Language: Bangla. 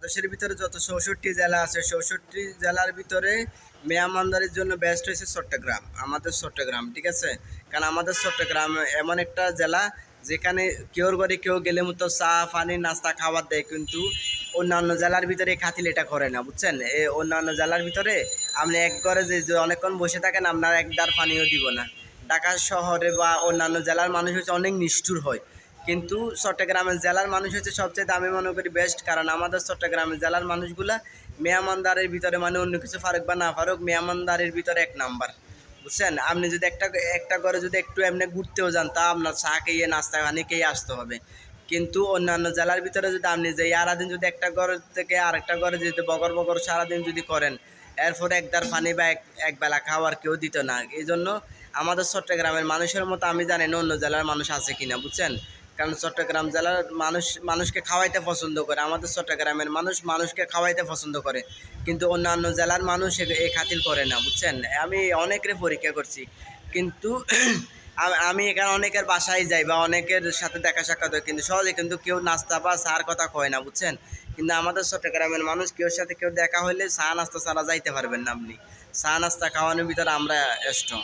বাংলাদেশের ভিতরে যত 64 জেলা আছে 64 জেলার ভিতরে মেহমানদারির জন্য বেস্ট হয়েছে চট্টগ্রাম, আমাদের চট্টগ্রাম, ঠিক আছে। কারণ আমাদের চট্টগ্রাম এমন একটা জেলা যেখানে কেউর ঘরে কেউ গেলে মতো চা পানি নাস্তা খাবার দেয়, কিন্তু অন্যান্য জেলার ভিতরে খাতিল এটা করে না, বুঝছেন। অন্যান্য জেলার ভিতরে আপনি এক ঘরে যে অনেকক্ষণ বসে থাকেন আপনার এক দাঁড় পানিও দিব না। ঢাকা শহরে বা অন্যান্য জেলার মানুষ হচ্ছে অনেক নিষ্ঠুর হয়, কিন্তু চট্টগ্রামের জেলার মানুষ হচ্ছে সবচেয়ে আমি মনে করি বেস্ট। কারণ আমাদের চট্টগ্রামের জেলার মানুষগুলা মেহমানদারের ভিতরে মানে অন্য কিছু ফারুক বা না ফারুক মেহমানদারির ভিতরে এক নাম্বার, বুঝছেন। আপনি যদি একটা ঘরে যদি একটু এমনি ঘুরতেও যান তা আপনার চা খেয়ে নাস্তা পানি খেয়ে আসতে হবে। কিন্তু অন্যান্য জেলার ভিতরে যদি আপনি যাই সারাদিন যদি একটা ঘর থেকে আরেকটা ঘরে যদি বগর বগর সারাদিন যদি করেন, এরপরে একদার পানি বা এক বেলা খাওয়ার কেউ দিত না। এই জন্য আমাদের চট্টগ্রামের মানুষের মতো আমি জানি না অন্য জেলার মানুষ আছে কিনা, বুঝছেন। কারণ চট্টগ্রাম জেলার মানুষকে খাওয়াইতে পছন্দ করে, আমাদের চট্টগ্রামের মানুষ মানুষকে খাওয়াইতে পছন্দ করে, কিন্তু অন্যান্য জেলার মানুষ এই খাতির করে না, বুঝছেন। আমি অনেকের পরীক্ষা করছি, কিন্তু আমি এখানে অনেকের বাসায় যাই বা অনেকের সাথে দেখা সাক্ষাৎ হয়, কিন্তু সহজে কিন্তু কেউ নাস্তা বা চার কথা কয় না, বুঝছেন। কিন্তু আমাদের চট্টগ্রামের মানুষ কেউর সাথে কেউ দেখা হলে চা নাস্তা ছাড়া যাইতে পারবেন না আপনি। চা নাস্তা খাওয়ানোর ভিতরে আমরা স্ট্রং।